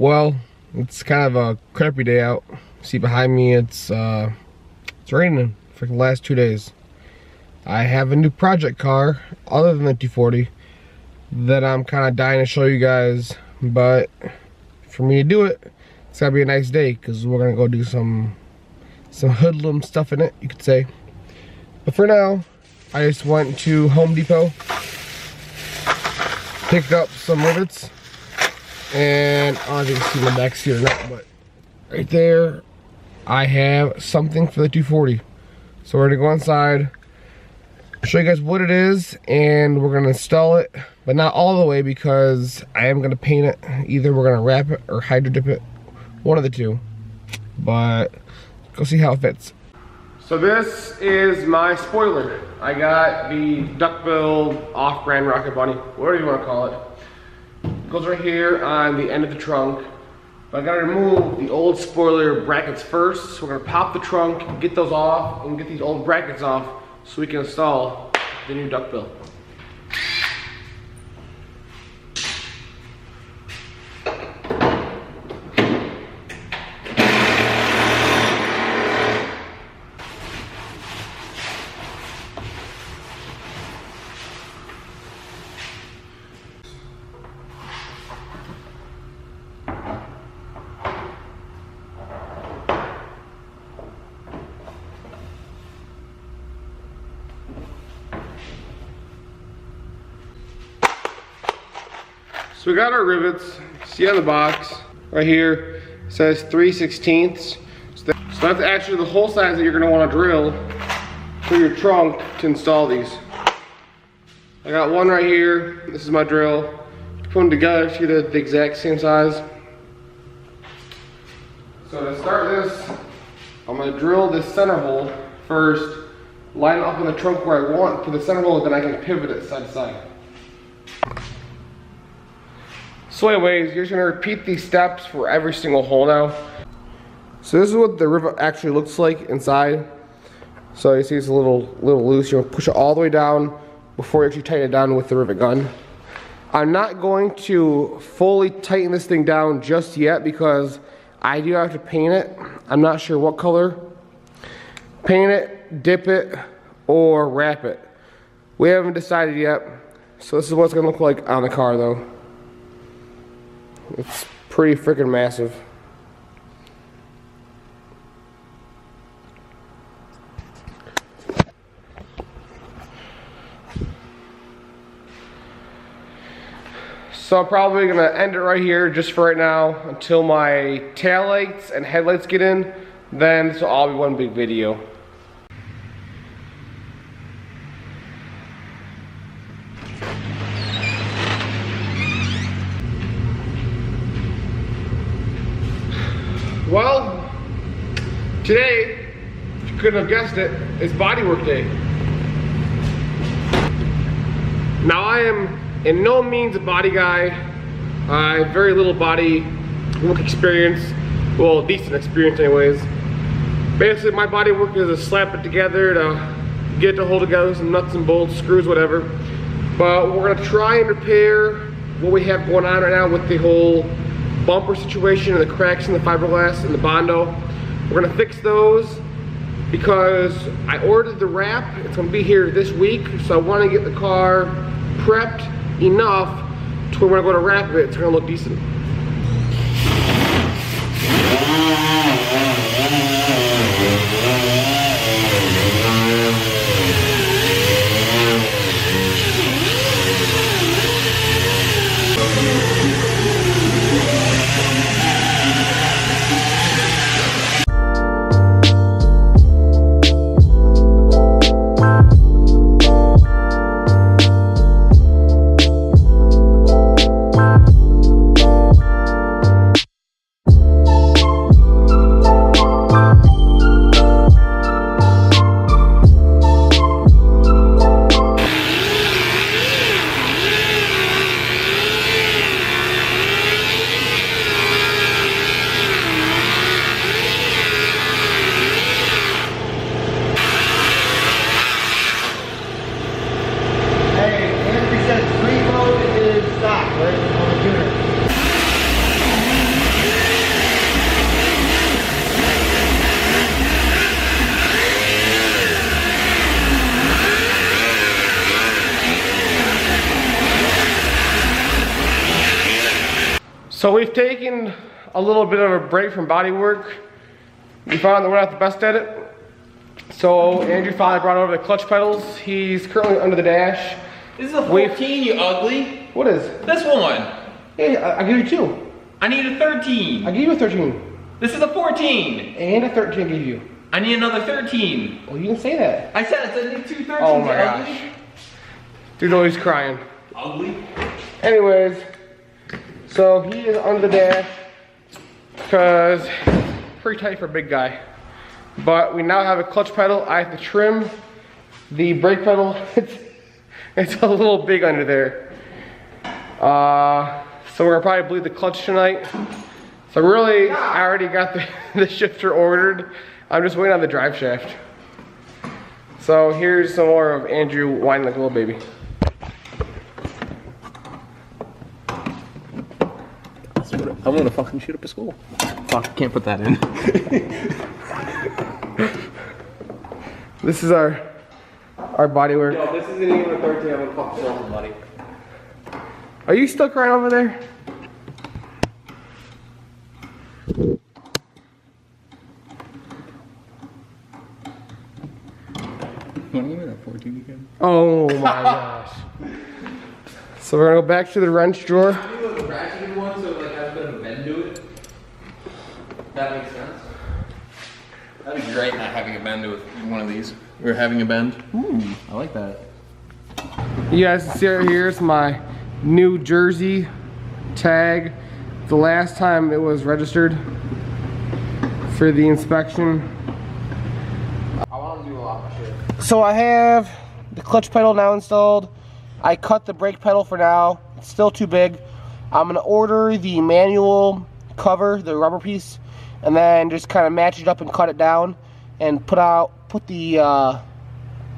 Well, it's kind of a crappy day out. See behind me, it's raining for the last 2 days. I have a new project car, other than the 240, that I'm kind of dying to show you guys. But for me to do it, it's gotta be a nice day, because we're gonna go do some hoodlum stuff in it, you could say. But for now, I just went to Home Depot, picked up some rivets, and I don't know if you can see my back seat or not, but right there, I have something for the 240. So we're gonna go inside, show you guys what it is, and we're gonna install it, but not all the way because I am gonna paint it. Either we're gonna wrap it or hydro dip it, one of the two. But go see how it fits. So this is my spoiler. I got the duckbill off-brand Rocket Bunny, whatever you want to call it. It goes right here on the end of the trunk. But I gotta remove the old spoiler brackets first. So we're gonna pop the trunk, get those off, and get these old brackets off so we can install the new duckbill. So we got our rivets. See on the box right here, it says 3/16. So that's actually the hole size that you're gonna wanna drill for your trunk to install these. I got one right here. This is my drill. Put them together to get the exact same size. So to start this, I'm gonna drill this center hole first, line it up in the trunk where I want for the center hole, then I can pivot it side to side. So anyways, you're just gonna repeat these steps for every single hole now. So this is what the rivet actually looks like inside. So you see it's a little loose. You're gonna push it all the way down before you actually tighten it down with the rivet gun. I'm not going to fully tighten this thing down just yet because I do have to paint it. I'm not sure what color. Paint it, dip it, or wrap it. We haven't decided yet. So this is what it's gonna look like on the car though. It's pretty freaking massive. So I'm probably gonna end it right here just for right now until my taillights and headlights get in. Then this will all be one big video. Well, today, if you couldn't have guessed it, is bodywork day. Now I am in no means a body guy. I have very little body work experience. Well, decent experience anyways. Basically my body work is to slap it together, to get it to hold together, some nuts and bolts, screws, whatever. But we're gonna try and repair what we have going on right now with the whole bumper situation and the cracks in the fiberglass and the Bondo. We're gonna fix those because I ordered the wrap. It's gonna be here this week, so I wanna get the car prepped enough to where when I go to wrap it, it's gonna look decent. So we've taken a little bit of a break from body work. We found that we're not the best at it. So Andrew finally brought over the clutch pedals. He's currently under the dash. This is a 14, you ugly. What is? This one. Hey, I give you 2. I need a 13. I gave you a 13. This is a 14. And a 13 I gave you. I need another 13. Well, you can say that. I said I need 2 13s. Oh my gosh. Dude's always crying. Ugly. Anyways, so he is under the dash because pretty tight for a big guy. But we now have a clutch pedal. I have to trim the brake pedal. It's a little big under there. So we're gonna probably bleed the clutch tonight. So really, I already got the shifter ordered. I'm just waiting on the drive shaft. So here's some more of Andrew whining like a little baby. I'm gonna fucking shoot up a school. Fuck, can't put that in. This is our body work. No, this isn't even a 13. I'm gonna fuck myself, buddy. Are you still crying over there? Wanna give me that 14 again? Oh my gosh. So we're gonna go back to the wrench drawer. Can you do like a ratcheted one so it like has a bit of a bend to it? That makes sense. That'd be great not having a bend to it. One of these. We're having a bend. Ooh, I like that. You guys can see right here, it's my New Jersey tag. The last time it was registered for the inspection. I want to do a lot of shit. So I have the clutch pedal now installed. I cut the brake pedal for now. It's still too big. I'm gonna order the manual cover, the rubber piece, and then just kind of match it up and cut it down and put the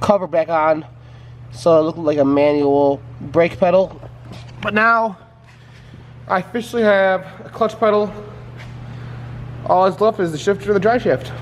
cover back on so it looked like a manual brake pedal. But now I officially have a clutch pedal. All that's left is the shifter and the drive shaft.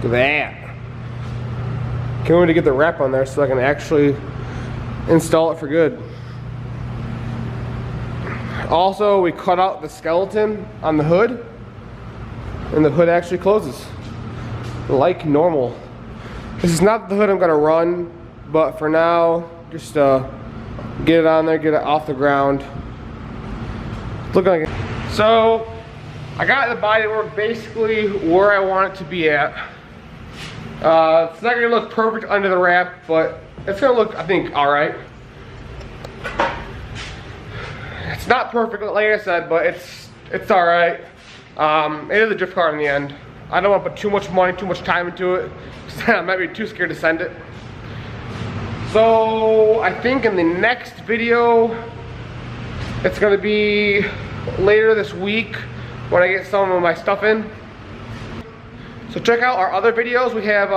Look at that. Can't wait to get the wrap on there so I can actually install it for good. Also, we cut out the skeleton on the hood, and the hood actually closes like normal. This is not the hood I'm gonna run, but for now, just get it on there, get it off the ground. It's looking like it. So, I got the bodywork basically where I want it to be at. It's not gonna look perfect under the wrap, but it's gonna look, I think, alright. It's not perfect, like I said, but it's alright. It is a drift car in the end. I don't want to put too much money, too much time into it, because I might be too scared to send it. So, I think in the next video, it's gonna be later this week when I get some of my stuff in. So check out our other videos. We have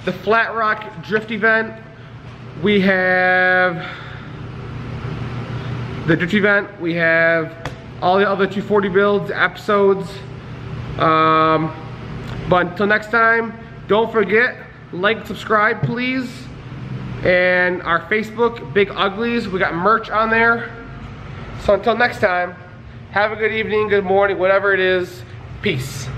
the Flat Rock Drift event. We have the Drift event. We have all the other 240 builds, episodes. But until next time, don't forget, like, subscribe, please. And our Facebook, Big Uglies, we got merch on there. So until next time, have a good evening, good morning, whatever it is. Peace.